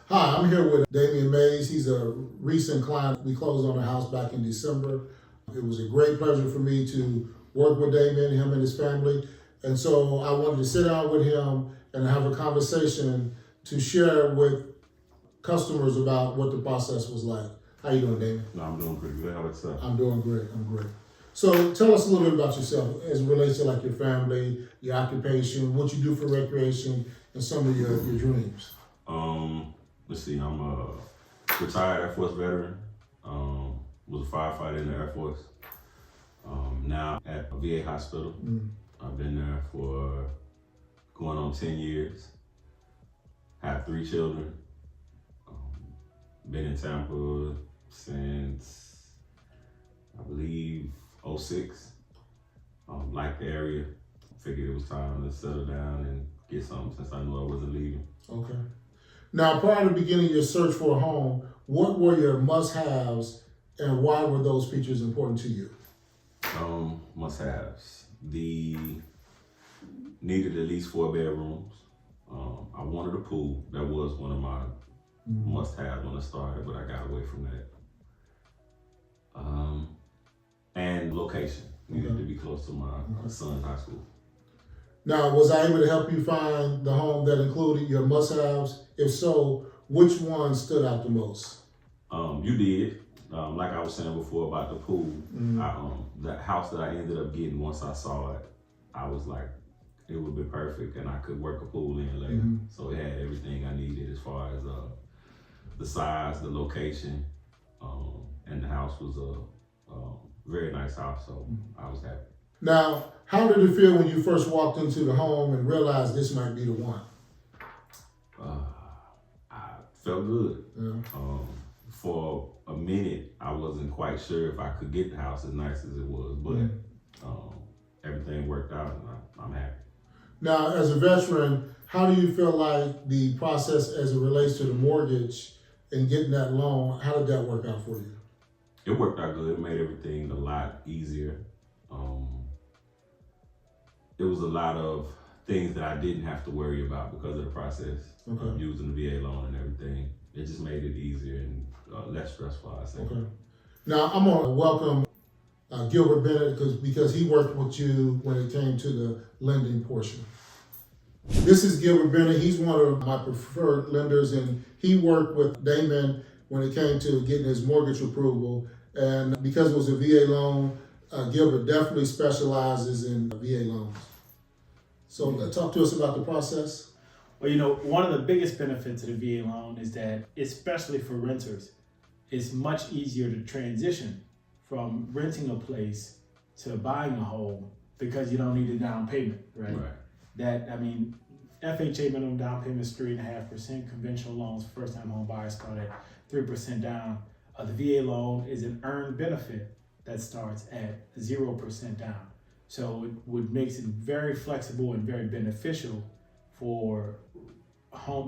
Hi, I'm here with Damien Mays. He's a recent client. We closed on a house back in December. It was a great pleasure for me to work with Damien, him and his family. And so I wanted to sit down with him and have a conversation to share with customers about what the process was like. How you doing, Damien? No, I'm doing pretty good. How about yourself? I'm doing great. I'm great. So tell us a little bit about yourself as it relates to like your family, your occupation, what you do for recreation, and some of your dreams. Let's see. I'm a retired Air Force veteran. Was a firefighter in the Air Force. Now at a VA hospital. I've been there for going on 10 years. Have 3 children. Been in Tampa since, I believe, 06. Liked the area. Figured it was time to settle down and get something since I knew I wasn't leaving. Okay. Now, prior to beginning your search for a home, what were your must-haves and why were those features important to you? Must-haves. Needed at least 4 bedrooms. I wanted a pool. That was one of my must-haves when I started, but I got away from that. And location. Needed to be close to my son's high school. Now, was I able to help you find the home that included your must-haves? If so, which one stood out the most? You did. Like I was saying before about the pool, the house that I ended up getting, once I saw it, I was like, it would be perfect and I could work a pool in later. So it had everything I needed as far as the size, the location, and the house was a very nice house, so I was happy. Now, how did it feel when you first walked into the home and realized this might be the one? I felt good. Yeah. For a minute, I wasn't quite sure if I could get the house as nice as it was, but everything worked out and I'm happy. Now, as a veteran, how do you feel like the process as it relates to the mortgage and getting that loan, how did that work out for you? It worked out good. It made everything a lot easier. It was a lot of things that I didn't have to worry about because of the process of using the VA loan and everything. It just made it easier and less stressful, I say. Okay. Now, I'm going to welcome Gilbert Bennett because he worked with you when it came to the lending portion. This is Gilbert Bennett. He's one of my preferred lenders, and he worked with Damien when it came to getting his mortgage approval. And because it was a VA loan, Gilbert definitely specializes in VA loans. So talk to us about the process. Well, one of the biggest benefits of the VA loan is that, especially for renters, it's much easier to transition from renting a place to buying a home because you don't need a down payment, right? FHA minimum down payment is 3.5%. Conventional loans, first-time home buyers start at 3% down. The VA loan is an earned benefit that starts at 0% down. So what makes it very flexible and very beneficial for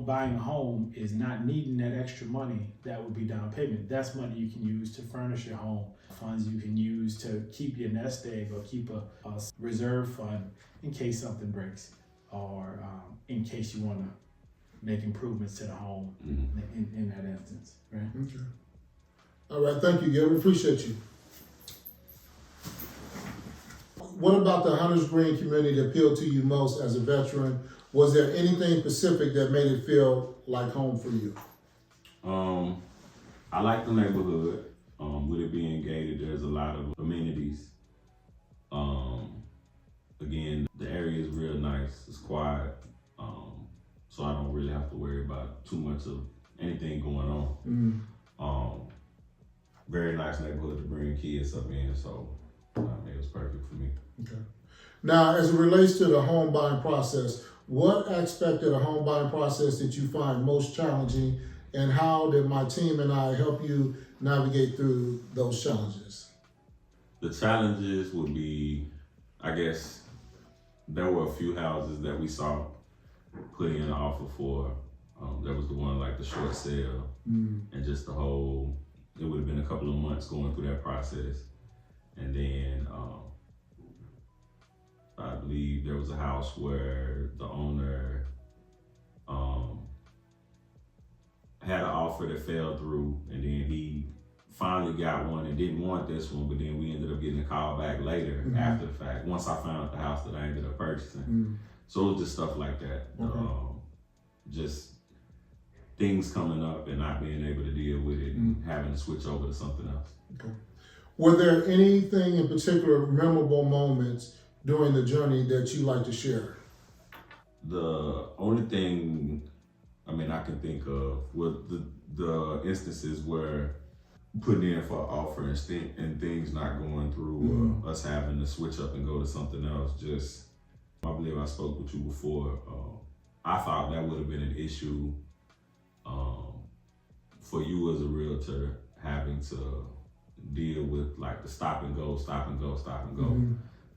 buying a home is not needing that extra money that would be down payment. That's money you can use to furnish your home, funds you can use to keep your nest egg or keep a reserve fund in case something breaks or in case you want to make improvements to the home in that instance, right? Okay. All right, thank you, Gilbert. Appreciate you. What about the Hunters Green community appealed to you most as a veteran? Was there anything specific that made it feel like home for you? I like the neighborhood. With it being gated, there's a lot of amenities. Again, the area is real nice. It's quiet. So I don't really have to worry about too much of anything going on. Very nice neighborhood to bring kids up in, so it was perfect for me. Okay. Now, as it relates to the home buying process, what aspect of the home buying process did you find most challenging, and how did my team and I help you navigate through those challenges? The challenges would be, I guess, there were a few houses that we saw put in an offer for. There was the one like the short sale, and just the whole, it would have been a couple of months going through that process. And then I believe there was a house where the owner had offer that fell through, and then he finally got one and didn't want this one, but then we ended up getting a call back later after the fact, once I found the house that I ended up purchasing. So it was just stuff like that. Just things coming up and not being able to deal with it and having to switch over to something else. Okay. Were there anything in particular memorable moments during the journey that you like to share? The only thing, I can think of were the instances where putting in for an offer and things not going through, us having to switch up and go to something else. Just, I believe I spoke with you before. I thought that would have been an issue for you as a realtor, having to deal with like the stop and go.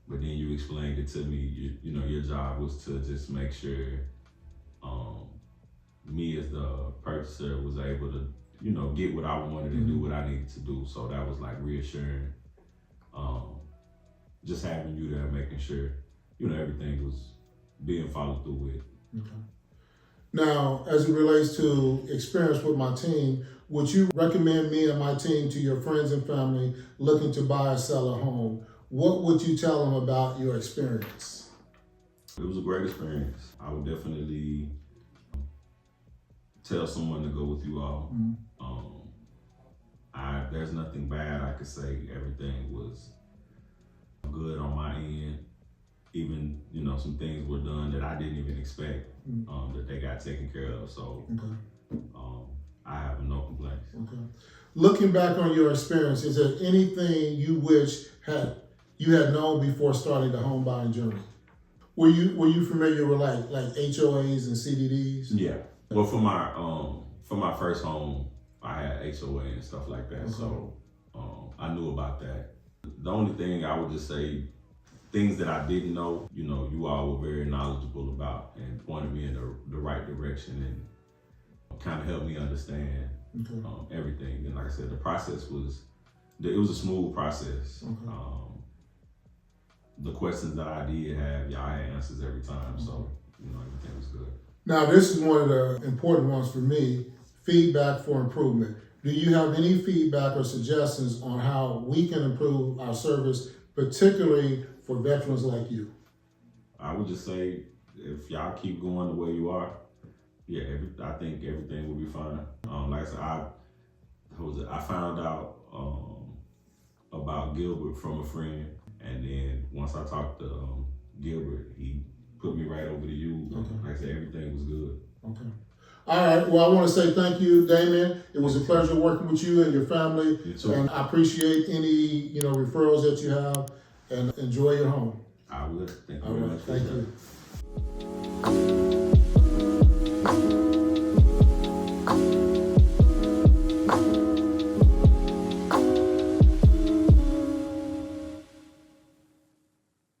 But then you explained it to me, you know, your job was to just make sure me as the purchaser was able to, you know, get what I wanted and do what I needed to do. So that was like reassuring. Just having you there, making sure, you know, everything was being followed through with. Okay. Now, as it relates to experience with my team, would you recommend me and my team to your friends and family looking to buy or sell a home? What would you tell them about your experience? It was a great experience. I would definitely tell someone to go with you all. There's nothing bad I could say. Everything was good on my end. Even, you know, some things were done that I didn't even expect that they got taken care of. So I have no complaints. Okay. Looking back on your experience, is there anything you wish you had known before starting the home buying journey? Were you familiar with like HOAs and CDDs? Yeah. Well, for my first home, I had HOA and stuff like that. So I knew about that. The only thing I would just say, things that I didn't know, you know, you all were very knowledgeable about and pointed me in the right direction and kind of helped me understand everything. And like I said, the process was a smooth process. The questions that I did have, y'all had answers every time. So, you know, everything was good. Now, this is one of the important ones for me, feedback for improvement. Do you have any feedback or suggestions on how we can improve our service, particularly for veterans like you? I would just say, if y'all keep going the way you are, I think everything will be fine. Like I said, I found out about Gilbert from a friend, and then once I talked to Gilbert, he put me right over to you. Like I said, everything was good. Okay. All right. Well, I want to say thank you, Damien. It was a pleasure working with you and your family. You too. And I appreciate any referrals that you have, and enjoy your home. I will. Thank you All very right. much. Thank you.